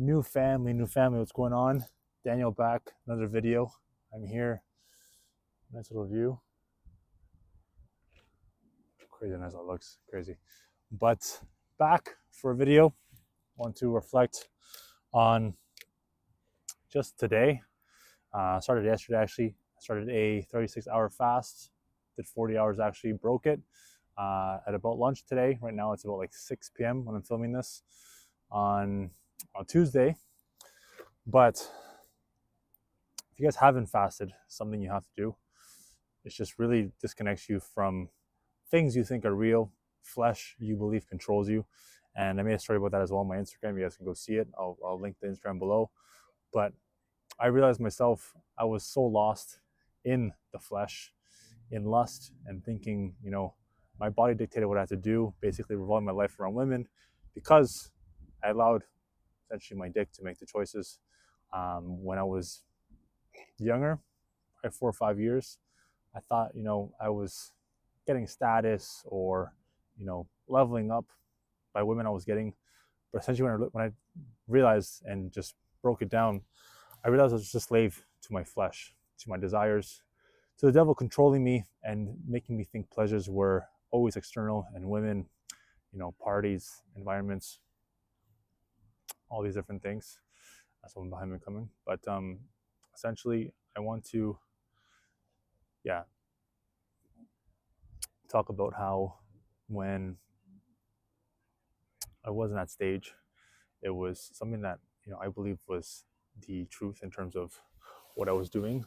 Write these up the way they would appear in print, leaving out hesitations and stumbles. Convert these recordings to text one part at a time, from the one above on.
New family, what's going on? Daniel back, another video. I'm here. Nice little view. Crazy nice how it looks, crazy. But back for a video. Want to reflect on just today. Started yesterday actually. I started a 36-hour fast. Did 40 hours actually, broke it at about lunch today. Right now it's about like 6 p.m. when I'm filming this on Tuesday. But if you guys haven't fasted, something you have to do. It just really disconnects you from things you think are real, flesh you believe controls you. And I made a story about that as well on my Instagram. You guys can go see it. I'll link the Instagram below. But I realized myself, I was so lost in the flesh, in lust, and thinking, my body dictated what I had to do, basically revolving my life around women because I allowed essentially my dick to make the choices. When I was younger, probably 4 or 5 years, I thought, I was getting status or, leveling up by women I was getting. But essentially, when I realized and just broke it down, I realized I was just a slave to my flesh, to my desires, to the devil controlling me and making me think pleasures were always external and women, parties, environments, all these different things. That's someone behind me coming. But essentially, I want to, talk about how when I was in that stage, it was something that I believe was the truth in terms of what I was doing.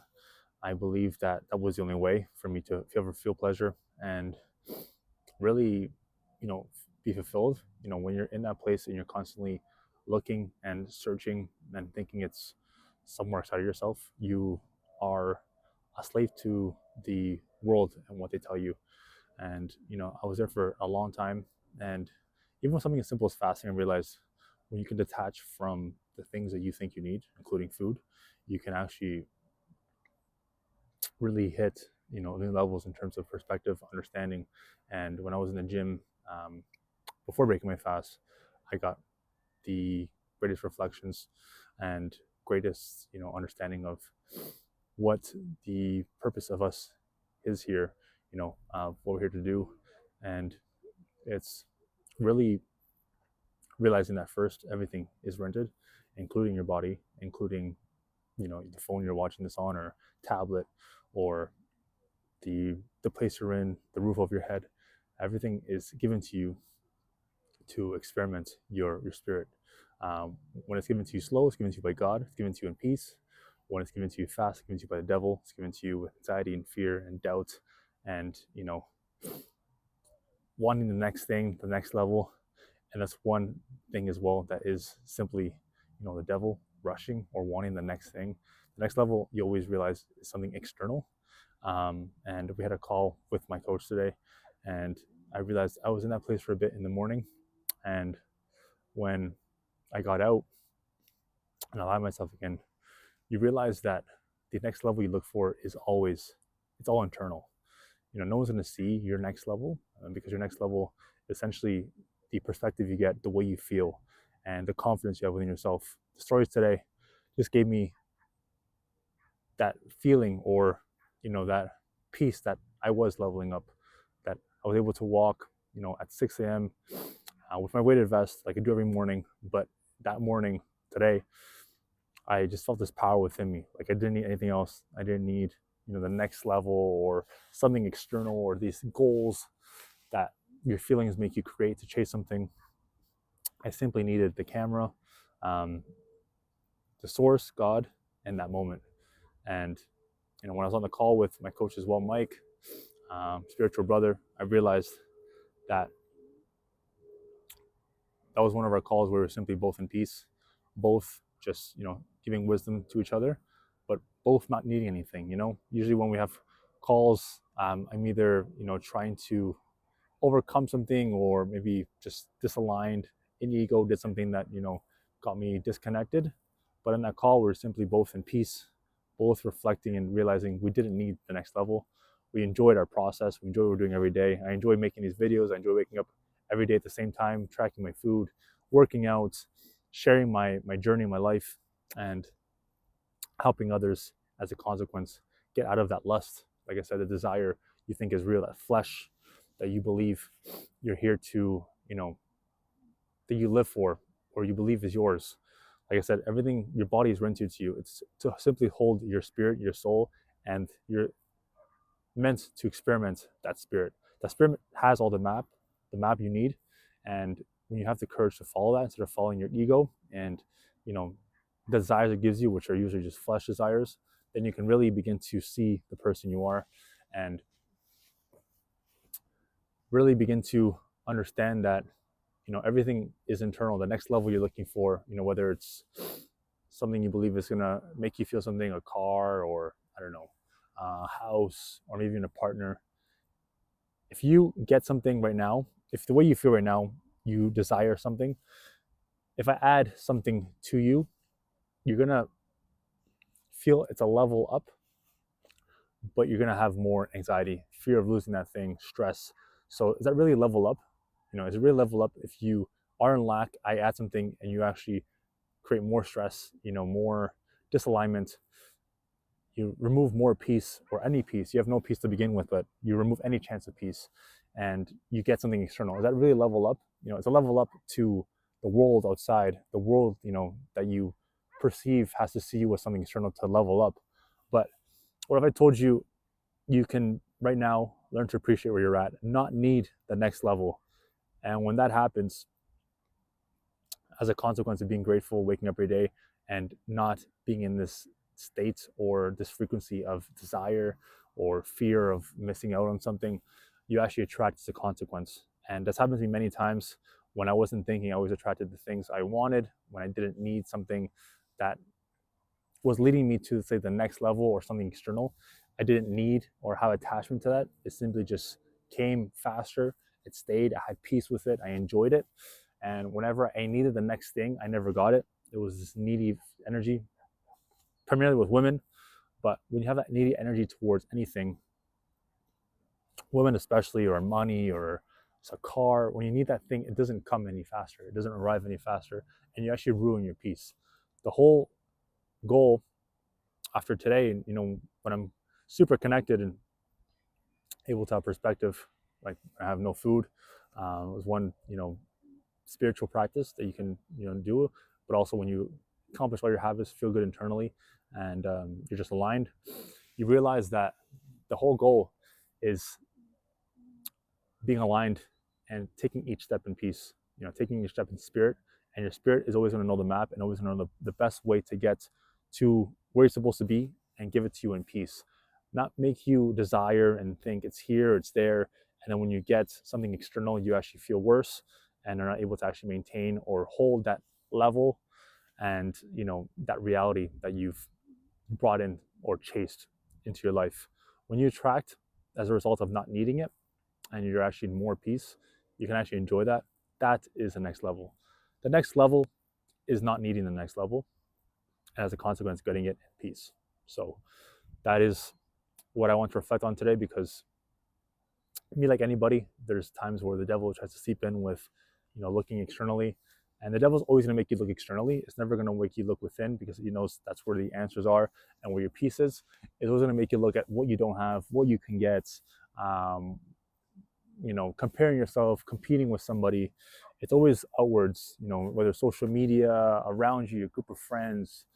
I believe that that was the only way for me to, if you ever feel pleasure and really, be fulfilled. When you're in that place and you're constantly looking and searching and thinking it's somewhere outside of yourself, you are a slave to the world and what they tell you. And I was there for a long time, and even with something as simple as fasting, I realized when you can detach from the things that you think you need, including food, you can actually really hit new levels in terms of perspective, understanding. And when I was in the gym, before breaking my fast, I got the greatest reflections and greatest understanding of what the purpose of us is here, what we're here to do. And it's really realizing that first everything is rented, including your body, including the phone you're watching this on, or tablet, or the place you're in, the roof over your head. Everything is given to you to experiment your spirit. When it's given to you slow, it's given to you by God. It's given to you in peace. When it's given to you fast, it's given to you by the devil. It's given to you with anxiety and fear and doubt, and wanting the next thing, the next level. And that's one thing as well that is simply, the devil rushing or wanting the next thing. The next level, you always realize, is something external. And we had a call with my coach today, and I realized I was in that place for a bit in the morning. And when I got out and allowed myself again, you realize that the next level you look for is always, it's all internal. No one's going to see your next level, because your next level, essentially, the perspective you get, the way you feel, and the confidence you have within yourself. The stories today just gave me that feeling, or that peace that I was leveling up, that I was able to walk, at 6 a.m. With my weighted vest like I do every morning. But that morning today, I just felt this power within me. Like I didn't need anything else. I didn't need the next level or something external or these goals that your feelings make you create to chase something. I simply needed the camera, um, the source, God, in that moment. And when I was on the call with my coach as well, Mike, spiritual brother, I realized that that was one of our calls where we were simply both in peace, both just giving wisdom to each other, but both not needing anything. Usually when we have calls, I'm either trying to overcome something, or maybe just disaligned in ego, did something that got me disconnected. But in that call, we were simply both in peace, both reflecting and realizing we didn't need the next level. We enjoyed our process. We enjoyed what we're doing every day. I enjoy making these videos. I enjoy waking up every day at the same time, tracking my food, working out, sharing my journey, my life, and helping others as a consequence get out of that lust. Like I said, the desire you think is real, that flesh that you believe you're here to, that you live for or you believe is yours. Like I said, everything your body is rented to you. It's to simply hold your spirit, your soul, and you're meant to experiment that spirit. That spirit has all the map you need. And when you have the courage to follow that instead of following your ego and, the desires it gives you, which are usually just flesh desires, then you can really begin to see the person you are and really begin to understand that, everything is internal. The next level you're looking for, whether it's something you believe is gonna make you feel something, a car, or I don't know, a house, or maybe even a partner. If you get something right now, if the way you feel right now, you desire something, if I add something to you, you're gonna feel it's a level up, but you're gonna have more anxiety, fear of losing that thing, stress. So is that really level up? Is it really level up if you are in lack, I add something and you actually create more stress, more disalignment, you remove more peace or any peace. You have no peace to begin with, but you remove any chance of peace and you get something external. Is that really level up? It's a level up to the world outside, the world, that you perceive has to see you as something external to level up. But what if I told you you can right now learn to appreciate where you're at, not need the next level? And when that happens, as a consequence of being grateful, waking up every day, and not being in this state or this frequency of desire or fear of missing out on something, you actually attract as a consequence. And that's happened to me many times. When I wasn't thinking, I always attracted the things I wanted. When I didn't need something that was leading me to, say, the next level or something external, I didn't need or have attachment to that. It simply just came faster. It stayed. I had peace with it. I enjoyed it. And whenever I needed the next thing, I never got it. It was this needy energy, primarily with women. But when you have that needy energy towards anything, women especially, or money, or it's a car, when you need that thing, it doesn't come any faster. It doesn't arrive any faster. And you actually ruin your peace. The whole goal after today, when I'm super connected and able to have perspective, like I have no food, was one, spiritual practice that you can do, but also when you accomplish all your habits, feel good internally, and you're just aligned, you realize that the whole goal is being aligned and taking each step in peace, taking each step in spirit. And your spirit is always going to know the map and always going to know the best way to get to where you're supposed to be and give it to you in peace, not make you desire and think it's here, it's there, and then when you get something external, you actually feel worse and are not able to actually maintain or hold that level and that reality that you've brought in or chased into your life. When you attract as a result of not needing it and you're actually in more peace, you can actually enjoy that. That is the next level. The next level is not needing the next level, and as a consequence, getting it in peace. So that is what I want to reflect on today, because me, like anybody, there's times where the devil tries to seep in with, looking externally, and the devil's always going to make you look externally. It's never going to make you look within, because he knows that's where the answers are and where your peace is. It's always going to make you look at what you don't have, what you can get, comparing yourself, competing with somebody. It's always outwards, whether social media, around you, a group of friends,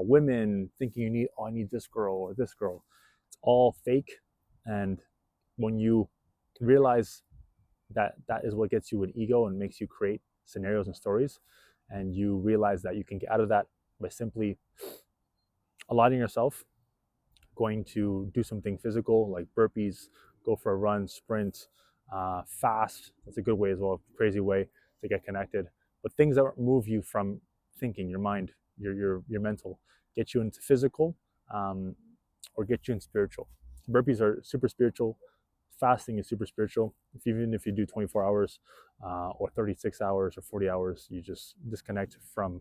women thinking you need, oh, I need this girl or this girl. It's all fake. And when you realize that that is what gets you an ego and makes you create scenarios and stories, and you realize that you can get out of that by simply aligning yourself, going to do something physical like burpees, go for a run, sprint, fast. That's a good way as well, crazy way to get connected. But things that move you from thinking, your mind, your mental, get you into physical, or get you in spiritual. Burpees are super spiritual. Fasting is super spiritual. Even if you do 24 hours or 36 hours or 40 hours, you just disconnect from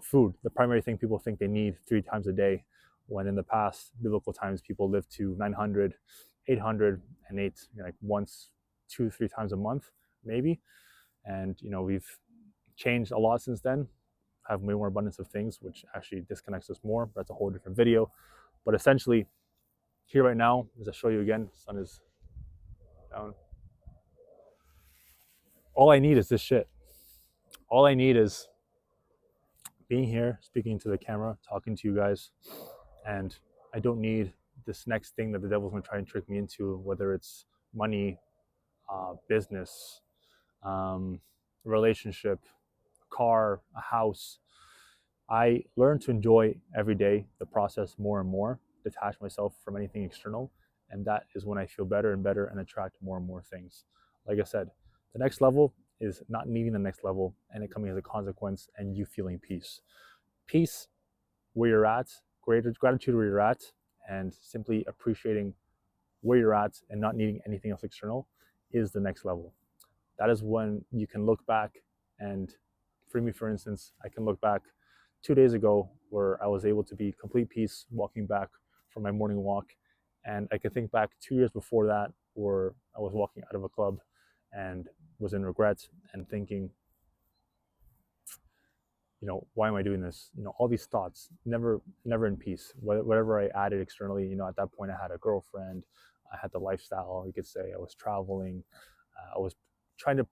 food. The primary thing people think they need 3 times a day, when in the past biblical times people lived to 900, 800, and ate like once, 2, 3 times a month maybe. And we've changed a lot since then. have way more abundance of things, which actually disconnects us more. That's a whole different video. But essentially, here right now, as I show you again, sun is down. All I need is this shit. All I need is being here, speaking to the camera, talking to you guys, and I don't need this next thing that the devil's gonna try and trick me into, whether it's money, business, relationship, car, a house. I learn to enjoy every day the process more and more, detach myself from anything external, and that is when I feel better and better and attract more and more things. Like I said, the next level is not needing the next level and it coming as a consequence and you feeling peace. Peace where you're at, gratitude where you're at, and simply appreciating where you're at and not needing anything else external is the next level. That is when you can look back, and for me, for instance, I can look back 2 days ago where I was able to be complete peace walking back from my morning walk. And I can think back 2 years before that where I was walking out of a club and was in regret and thinking, why am I doing this? All these thoughts, never in peace. Whatever I added externally, at that point I had a girlfriend, I had the lifestyle, you could say. I was traveling, I was trying to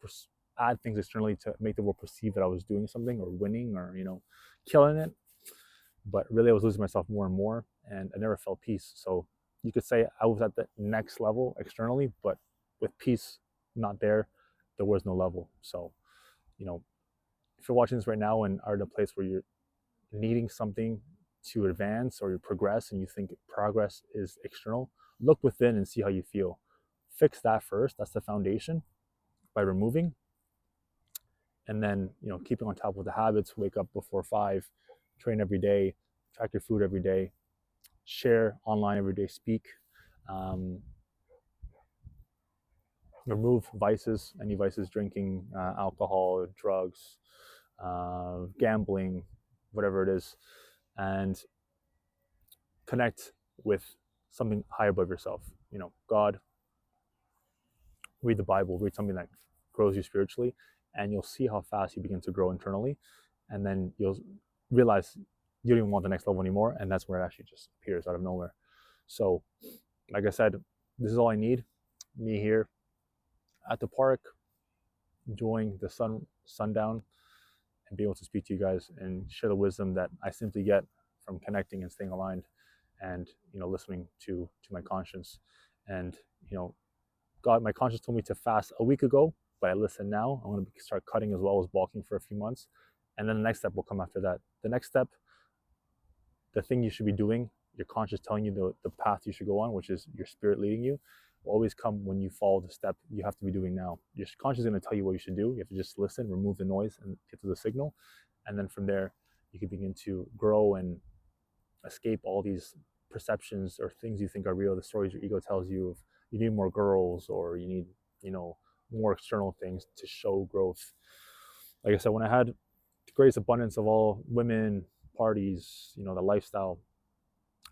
add things externally to make the world perceive that I was doing something or winning or, killing it. But really I was losing myself more and more, and I never felt peace. So you could say I was at the next level externally, but with peace not there was no level. So, if you're watching this right now and are in a place where you're needing something to advance or you progress and you think progress is external, look within and see how you feel. Fix that first. That's the foundation, by removing. And then, keeping on top of the habits, wake up before 5, train every day, track your food every day, share online every day, speak, remove vices, any vices, drinking, alcohol, drugs, gambling, whatever it is, and connect with something higher above yourself. God, read the Bible, read something that grows you spiritually, and you'll see how fast you begin to grow internally. And then you'll realize you don't even want the next level anymore, and that's where it actually just appears out of nowhere. So, like I said, this is all I need. Me here at the park, enjoying the sundown, and be able to speak to you guys and share the wisdom that I simply get from connecting and staying aligned, and listening to my conscience. And God, my conscience told me to fast a week ago, but I listen now. I'm going to start cutting as well as bulking for a few months, and then the next step will come after that. The next step, the thing you should be doing, your conscience telling you the path you should go on, which is your spirit leading you, will always come when you follow the step you have to be doing now. Your conscience is going to tell you what you should do. You have to just listen, remove the noise, and get to the signal. And then from there, you can begin to grow and escape all these perceptions or things you think are real, the stories your ego tells you of you need more girls or you need, more external things to show growth. Like I said, when I had the greatest abundance of all women, parties, the lifestyle,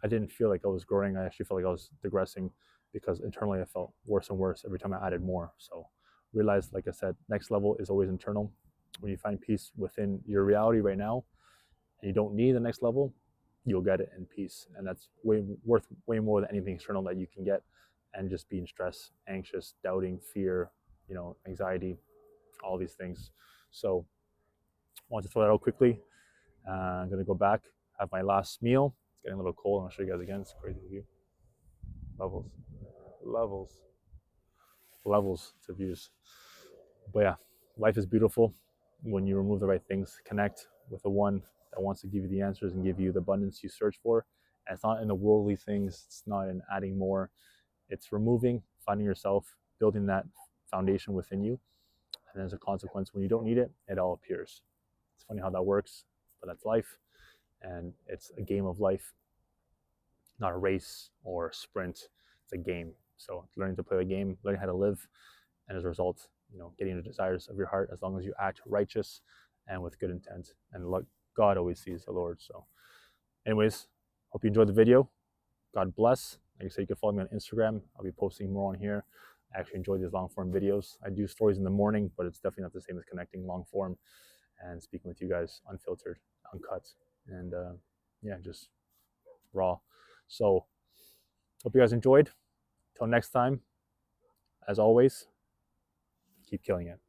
I didn't feel like I was growing. I actually felt like I was digressing, because internally I felt worse and worse every time I added more. So realize, like I said, next level is always internal. When you find peace within your reality right now and you don't need the next level, you'll get it in peace. And that's worth way more than anything external that you can get, and just being stressed, anxious, doubting, fear, anxiety, all these things. So I want to throw that out quickly. I'm going to go back, have my last meal. It's getting a little cold. I'll show you guys again. It's a crazy view. Levels to views. But yeah, life is beautiful when you remove the right things, connect with the one that wants to give you the answers and give you the abundance you search for. And it's not in the worldly things, it's not in adding more. It's removing, finding yourself, building that foundation within you. And as a consequence, when you don't need it, it all appears. It's funny how that works, but that's life. And it's a game of life, not a race or a sprint. It's a game. So learning to play the game, learning how to live, and as a result, getting the desires of your heart, as long as you act righteous and with good intent. And look, God always sees the Lord. So anyways, hope you enjoyed the video. God bless. Like I said, you can follow me on Instagram. I'll be posting more on here. I actually enjoy these long form videos. I do stories in the morning, but it's definitely not the same as connecting long form and speaking with you guys unfiltered. uncut, and yeah, just raw. So hope you guys enjoyed. Till next time, as always, keep killing it.